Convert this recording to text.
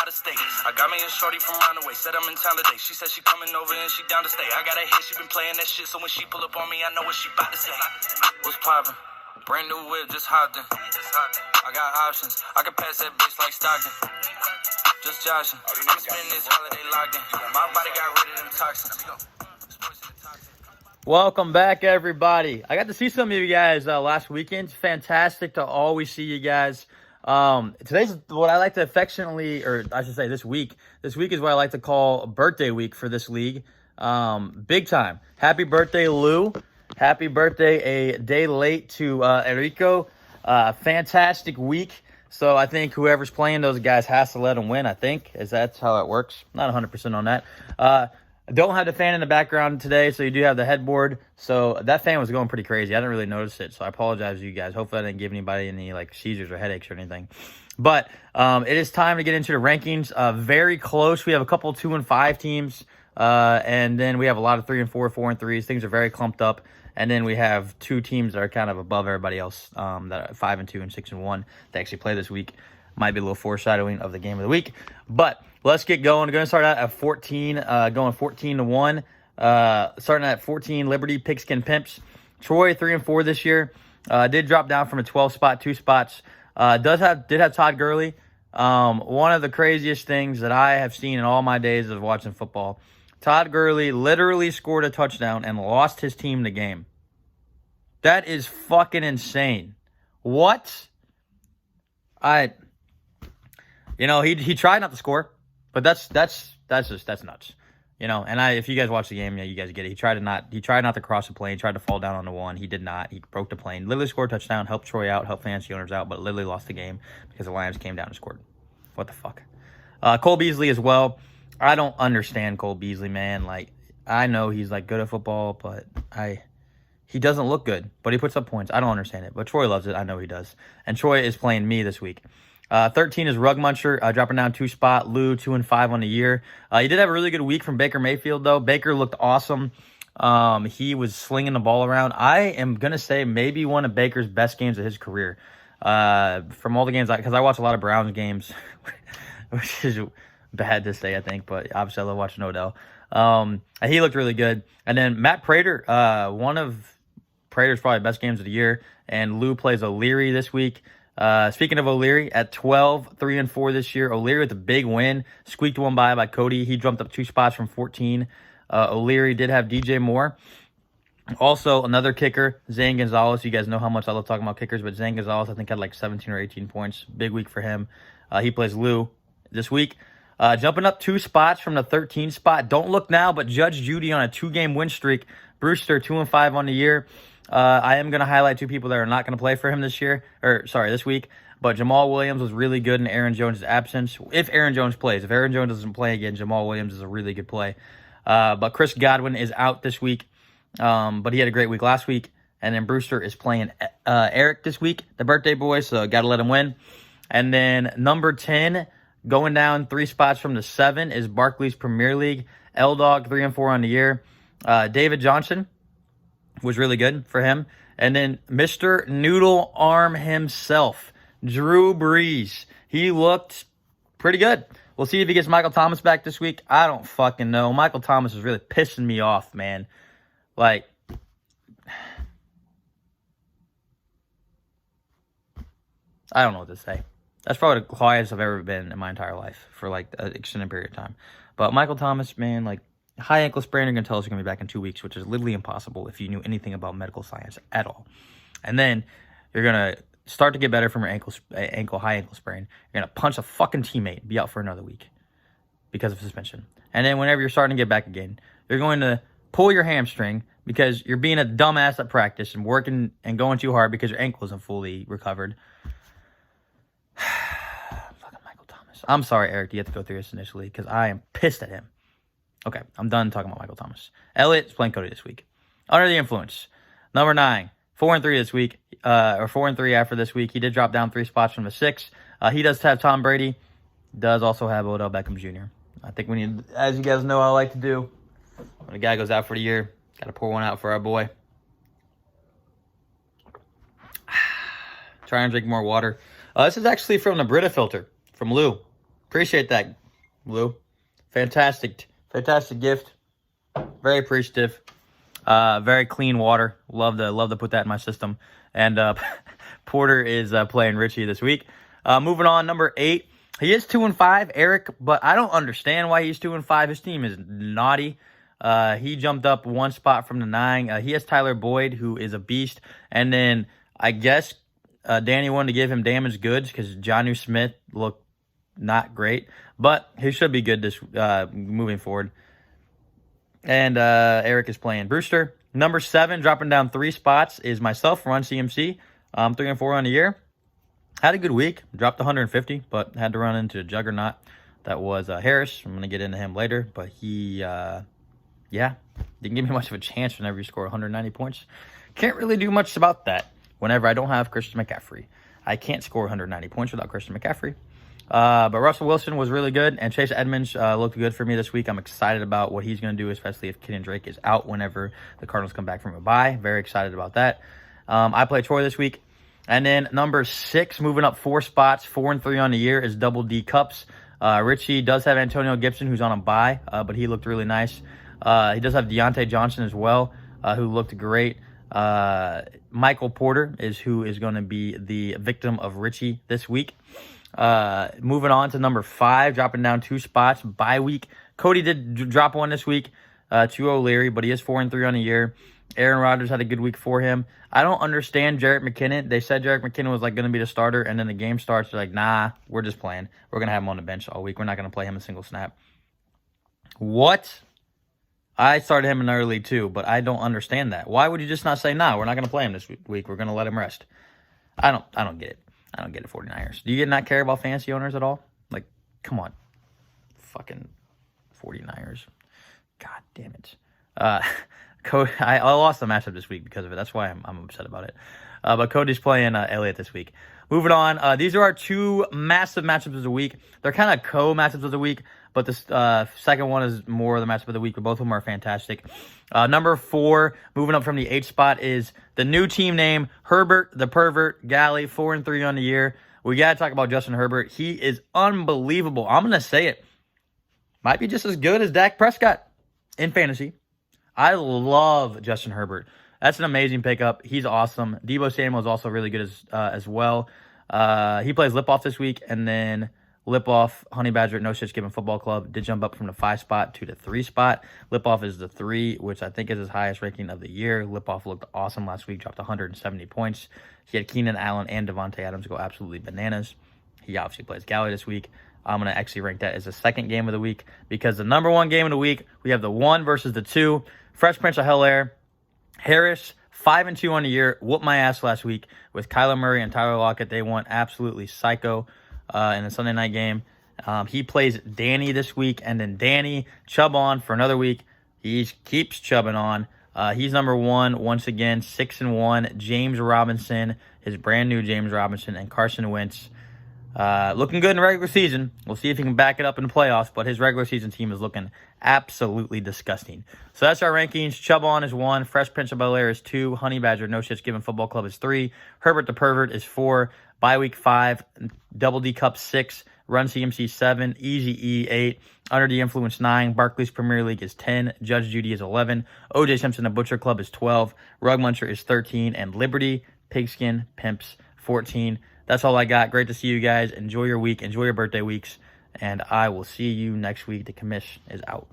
out of state. I got me a shorty from Runaway, said I'm in town today. She said she coming over and she down to stay. I got a hit, she been playing that shit, so when she pull up on me, I know what she about to say. What's poppin'? Brand new whip, just hopped in. I got options, I can pass that bitch like Stockton. Just joshing, I'm spending this holiday locked in. My body got rid of them toxins. Welcome back, everybody. I got to see some of you guys last weekend. It's fantastic to always see you guys. Today's what I like to affectionately, or I should say this week. This week is what I like to call birthday week for this league. Big time. Happy birthday, Lou. Happy birthday a day late to Enrico. Fantastic week. So I think whoever's playing those guys has to let them win, I think. That's how it works. Not 100% on that. I don't have the fan in the background today, so you do have the headboard. So that fan was going pretty crazy. I didn't really notice it, so I apologize to you guys. Hopefully I didn't give anybody any like seizures or headaches or anything. But it is time to get into the rankings. Very close. We have a couple 2 and 5 teams, and then we have a lot of 3 and 4, 4 and 3s. Things are very clumped up. And then we have 2 teams that are kind of above everybody else, that are 5 and 2 and 6 and 1 to actually play this week. Might be a little foreshadowing of the game of the week. But let's get going. We're going to start out at 14, going 14-1. Starting at 14, Liberty, Pigskin Pimps. Troy, 3 and 4 this year. Did drop down from a 12 spot, 2 spots. Did have Todd Gurley. One of the craziest things that I have seen in all my days of watching football. Todd Gurley literally scored a touchdown and lost his team the game. That is fucking insane. What? He tried not to score, but that's nuts. And if you guys watch the game, yeah, you guys get it. He tried not to cross the plane, tried to fall down on the one. He did not. He broke the plane. Literally scored a touchdown, helped Troy out, helped fantasy owners out, but literally lost the game because the Lions came down and scored. What the fuck? Cole Beasley as well. I don't understand Cole Beasley, man. Like, I know he's like good at football, but he doesn't look good, but he puts up points. I don't understand it, but Troy loves it. I know he does. And Troy is playing me this week. 13 is Rug Muncher, dropping down 2 spot. Lou, 2 and 5 on the year. He did have a really good week from Baker Mayfield, though. Baker looked awesome. He was slinging the ball around. I am going to say maybe one of Baker's best games of his career. From all the games, because I watch a lot of Browns games, which is bad to say, I think, but obviously I love watching Odell. He looked really good. And then Matt Prater, one of Prater's probably best games of the year. And Lou plays O'Leary this week. Speaking of O'Leary, at 12, 3 and 4 this year. O'Leary with a big win. Squeaked one by Cody. He jumped up 2 spots from 14. O'Leary did have DJ Moore. Also, another kicker, Zane Gonzalez. You guys know how much I love talking about kickers, but Zane Gonzalez, I think, had like 17 or 18 points. Big week for him. He plays Lou this week. Jumping up 2 spots from the 13 spot. Don't look now, but Judge Judy on a 2-game win streak. Brewster, 2 and 5 on the year. I am going to highlight 2 people that are not going to play for him this week. But Jamal Williams was really good in Aaron Jones' absence. If Aaron Jones plays. If Aaron Jones doesn't play again, Jamal Williams is a really good play. But Chris Godwin is out this week. But he had a great week last week. And then Brewster is playing Eric this week, the birthday boy. So got to let him win. And then number 10, going down 3 spots from the 7, is Barclays Premier League. L-Dog, 3 and 4 on the year. David Johnson was really good for him. And then Mr. Noodle Arm himself, Drew Brees. He looked pretty good. We'll see if he gets Michael Thomas back this week. I don't fucking know. Michael Thomas is really pissing me off, man. Like, I don't know what to say. That's probably the quietest I've ever been in my entire life for like an extended period of time. But Michael Thomas, man, like, high ankle sprain, you're going to tell us you're going to be back in 2 weeks, which is literally impossible if you knew anything about medical science at all. And then you're going to start to get better from your high ankle sprain. You're going to punch a fucking teammate, be out for another week because of suspension. And then whenever you're starting to get back again, you're going to pull your hamstring because you're being a dumbass at practice and working and going too hard because your ankle isn't fully recovered. Fucking Michael Thomas. I'm sorry, Eric, you have to go through this initially because I am pissed at him. Okay, I'm done talking about Michael Thomas. Elliott is playing Cody this week. Under the influence. Number 9, 4 and 3 this week, or 4 and 3 after this week. He did drop down 3 spots from the 6. He does have Tom Brady. Does also have Odell Beckham Jr. I think we need, as you guys know, I like to do when a guy goes out for the year, got to pour one out for our boy. Try and drink more water. This is actually from the Brita filter from Lou. Appreciate that, Lou. Fantastic gift. Very appreciative. Very clean water. Love to put that in my system. And Porter is playing Richie this week. Moving on, number 8. He is 2-5, Eric, but I don't understand why he's 2-5. His team is naughty. He jumped up one spot from the 9. He has Tyler Boyd, who is a beast. And then I guess Danny wanted to give him damaged goods because Jonnu Smith looked not great. But he should be good this moving forward. And Eric is playing Brewster. Number 7, dropping down 3 spots, is myself, Run CMC. 3-4 on the year. Had a good week. Dropped 150, but had to run into a juggernaut. That was Harris. I'm going to get into him later. But he, didn't give me much of a chance whenever you score 190 points. Can't really do much about that whenever I don't have Christian McCaffrey. I can't score 190 points without Christian McCaffrey. But Russell Wilson was really good, and Chase Edmonds looked good for me this week. I'm excited about what he's going to do, especially if Kenyon Drake is out whenever the Cardinals come back from a bye. Very excited about that. I play Troy this week. And then number 6, moving up 4 spots, 4-3 on the year, is Double D Cups. Richie does have Antonio Gibson, who's on a bye, but he looked really nice. He does have Deontay Johnson as well, who looked great. Michael Porter is who is going to be the victim of Richie this week. Moving on to number 5, dropping down 2 spots, bye week. Cody did drop one this week to O'Leary, but he is 4-3 on the year. Aaron Rodgers had a good week for him. I don't understand Jerick McKinnon. They said Jerick McKinnon was going to be the starter, and then the game starts. They're like, nah, we're just playing. We're going to have him on the bench all week. We're not going to play him a single snap. What? I started him in early too, but I don't understand that. Why would you just not say, nah, we're not going to play him this week. We're going to let him rest. I don't get it. I don't get it, 49ers. Do you not care about fantasy owners at all? Like, come on. Fucking 49ers. God damn it. I lost the matchup this week because of it. That's why I'm upset about it. But Cody's playing Elliott this week. Moving on. These are our 2 massive matchups of the week. They're kind of co-matchups of the week, but this second one is more of the matchup of the week, but both of them are fantastic. Number 4, moving up from the 8 spot, is the new team name, Herbert the Pervert Galley, 4-3 on the year. We got to talk about Justin Herbert. He is unbelievable. I'm going to say it. Might be just as good as Dak Prescott in fantasy. I love Justin Herbert. That's an amazing pickup. He's awesome. Deebo Samuel is also really good as well. He plays Lip-Off this week, and then Lip-Off, Honey Badger at No Shit's Given Football Club did jump up from the 5 spot to the 3 spot. Lip-Off is the 3, which I think is his highest ranking of the year. Lip-Off looked awesome last week, dropped 170 points. He had Keenan Allen and Devontae Adams go absolutely bananas. He obviously plays Galley this weweek. I'm going to actually rank that as the second game of the week because the number 1 game of the week, we have the 1 versus the 2. Fresh Prince of Bel-Air. Harris, 5-2 on the year. Whooped my ass last week with Kyler Murray and Tyler Lockett. They went absolutely psycho in the Sunday night game. He plays Danny this week, and then Danny Chubb on for another week. He keeps chubbing on. He's number 1 once again, 6-1. James Robinson, his brand new James Robinson, and Carson Wentz. Looking good in the regular season. We'll see if he can back it up in the playoffs, but his regular season team is looking absolutely disgusting. So that's our rankings. Chubb on is 1. Fresh Prince of Bel-Air is 2. Honey Badger No Shit's Given Football Club is 3. Herbert the Pervert is 4. Bye Week 5. Double D Cup 6. Run CMC 7. Easy E 8. Under the Influence 9. Barclays Premier League is 10. Judge Judy is 11. OJ Simpson the Butcher Club is 12. Rug Muncher is 13. And Liberty Pigskin Pimps 14. That's all I got. Great to see you guys. Enjoy your week. Enjoy your birthday weeks. And I will see you next week. The commish is out.